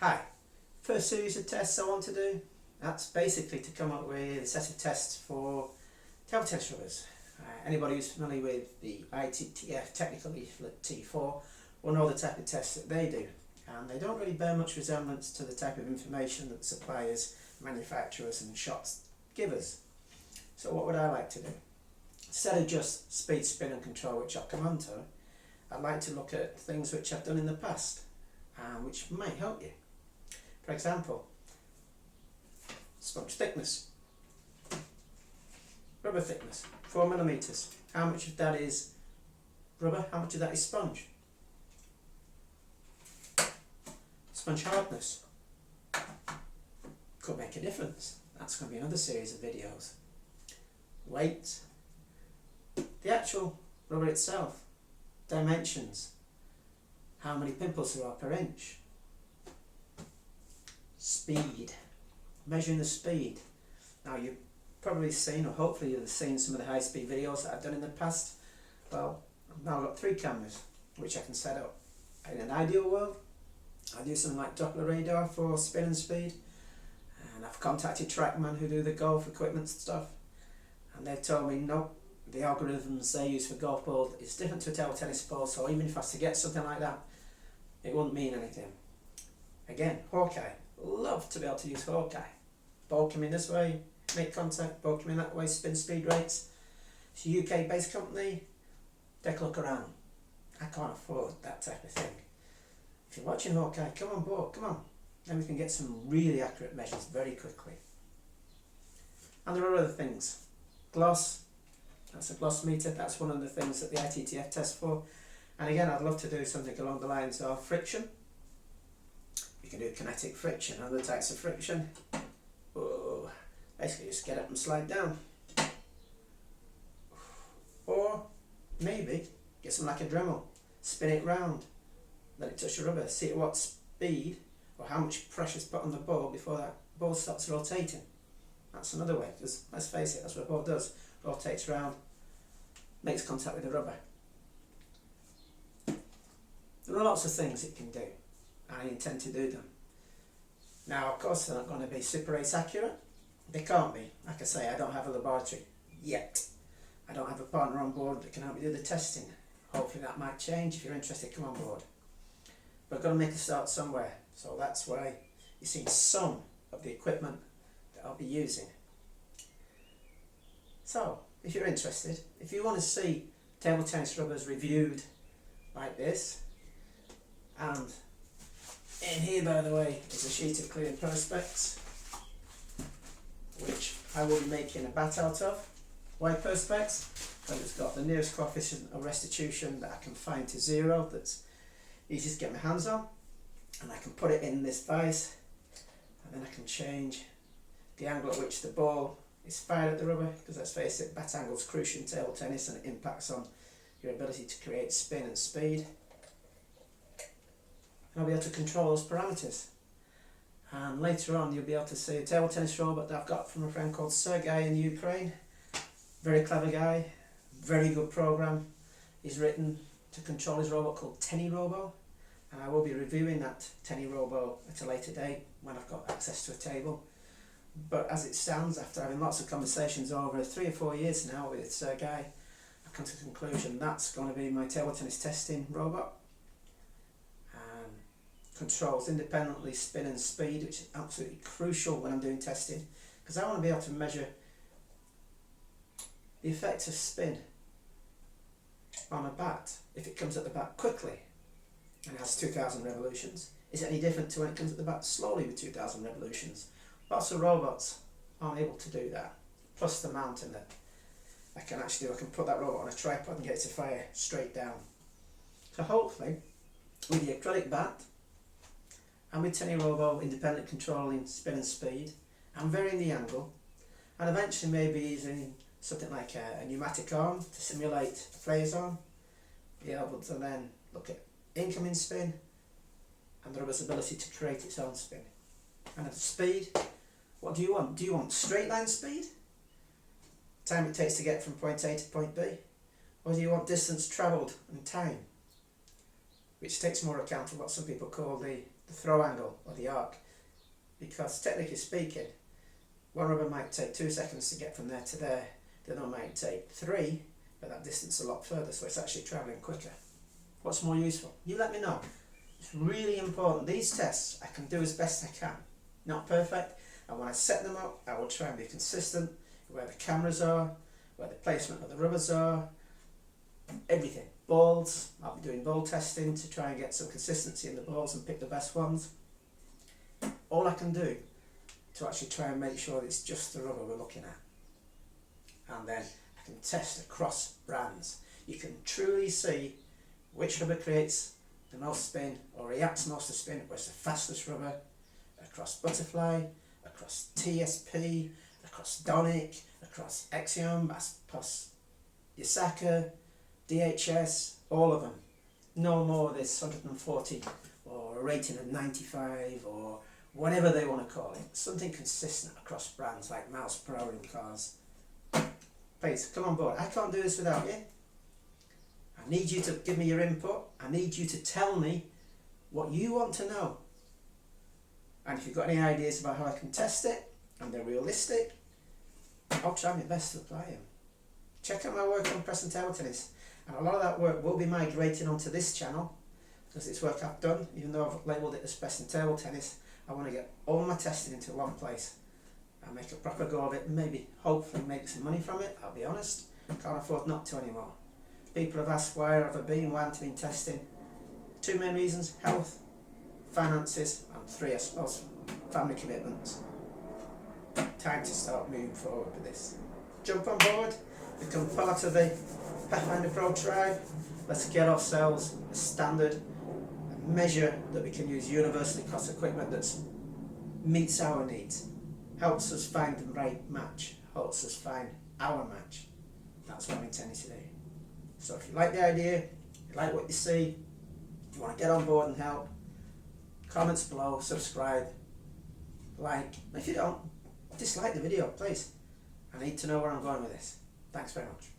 Hi, first series of tests I want to do, that's basically to come up with a set of tests for table tennis rubbers. Anybody who's familiar with the ITTF technical leaflet T4 will know the type of tests that they do, and they don't really bear much resemblance to the type of information that suppliers, manufacturers and shops give us. So what would I like to do? Instead of just speed, spin and control, which I'll come on to, I'd like to look at things which I've done in the past and which might help you. For example, sponge thickness, rubber thickness, 4mm. How much of that is rubber, how much of that is sponge? Sponge hardness could make a difference. That's going to be another series of videos. Weight, the actual rubber itself, dimensions, how many pimples there are per inch. Speed, measuring the speed. Now you've probably seen, or hopefully you've seen some of the high speed videos that I've done in the past. Well, I've now got 3 cameras which I can set up. In an ideal world, I do something like Doppler radar for spin and speed, and I've contacted Trackman who do the golf equipment stuff, and they've told me no, the algorithms they use for golf balls is different to a table tennis ball, so even if I was to get something like that, it wouldn't mean anything. Again, Hawkeye. Love to be able to use Hawkeye. Ball coming this way, make contact, ball coming that way, spin speed rates. It's a UK based company. Take a look around. I can't afford that type of thing. If you're watching Hawkeye, come on board, come on. Then we can get some really accurate measures very quickly. And there are other things. Gloss, that's a gloss meter, that's one of the things that the ITTF tests for. And again, I'd love to do something along the lines of friction. You can do kinetic friction, other types of friction. Oh, basically just get up and slide down. Or maybe get something like a Dremel, spin it round, let it touch the rubber, see at what speed or how much pressure is put on the ball before that ball stops rotating. That's another way, because let's face it, that's what a ball does. Rotates round, makes contact with the rubber. There are lots of things it can do. I intend to do them. Now, of course, they're not going to be super ace accurate. They can't be. Like I say, I don't have a laboratory yet. I don't have a partner on board that can help me do the testing. Hopefully that might change. If you're interested, come on board. But I've got to make a start somewhere. So that's why you've seen some of the equipment that I'll be using. So, if you're interested, if you want to see table tennis rubbers reviewed like this, and in here, by the way, is a sheet of clear perspex, which I will be making a bat out of. Why perspex? Because it's got the nearest coefficient of restitution that I can find to 0, that's easy to get my hands on, and I can put it in this vise, and then I can change the angle at which the ball is fired at the rubber, because let's face it, bat angle is crucial in table tennis and it impacts on your ability to create spin and speed. And I'll be able to control those parameters. And later on you'll be able to see a table tennis robot that I've got from a friend called Sergey in Ukraine. Very clever guy, very good program he's written to control his robot called TennyRobo, and I will be reviewing that TennyRobo at a later date when I've got access to a table. But as it stands, after having lots of conversations over 3 or 4 years now with Sergey, I've come to the conclusion that's going to be my table tennis testing robot. Controls independently spin and speed, which is absolutely crucial when I'm doing testing, because I want to be able to measure the effect of spin on a bat if it comes at the bat quickly and has 2,000 revolutions. Is it any different to when it comes at the bat slowly with 2,000 revolutions? Lots of robots aren't able to do that, plus the mounting that I can actually do. I can put that robot on a tripod and get it to fire straight down. So hopefully with the acrylic bat and with TennyRobo independent controlling spin and speed and varying the angle, and eventually maybe using something like a pneumatic arm to simulate a player's arm, be able to then look at incoming spin and the rubber's ability to create its own spin. And at the speed, what do you want? Do you want straight line speed? Time it takes to get from point A to point B? Or do you want distance travelled and time? Which takes more account of what some people call the the throw angle or the arc, because technically speaking, one rubber might take 2 seconds to get from there to there, the other might take 3, but that distance a lot further, so it's actually travelling quicker. What's more useful? You let me know. It's really important. These tests I can do as best I can. Not perfect, and when I set them up, I will try and be consistent where the cameras are, where the placement of the rubbers are, everything. Balls, I'll be doing ball testing to try and get some consistency in the balls and pick the best ones. All I can do to actually try and make sure that it's just the rubber we're looking at. And then I can test across brands. You can truly see which rubber creates the most spin or reacts most to spin, where's the fastest rubber, across Butterfly, across TSP, across Donic, across Exiom, across Yasaka, DHS, all of them. No more this 140 or a rating of 95 or whatever they want to call it. Something consistent across brands like miles per hour in cars. Please, come on board. I can't do this without you. I need you to give me your input. I need you to tell me what you want to know. And if you've got any ideas about how I can test it and they're realistic, I'll try my best to apply them. Check out my work on press and table tennis. And a lot of that work will be migrating onto this channel because it's work I've done. Even though I've labelled it as press and table tennis, I want to get all my testing into one place and make a proper go of it, and maybe hopefully make some money from it. I'll be honest, can't afford not to anymore. People have asked where have I been, why haven't I been testing? 2 main reasons: health, finances, and 3, I suppose, family commitments. Time to start moving forward with this. Jump on board, become part of the PathfinderPro tribe. Let's get ourselves a standard, a measure that we can use universally across equipment that meets our needs, helps us find the right match, helps us find our match. That's what I'm intending to do. So if you like the idea, if you like what you see, if you want to get on board and help, comments below, subscribe, like. If you don't, dislike the video, please. I need to know where I'm going with this. Thanks very much.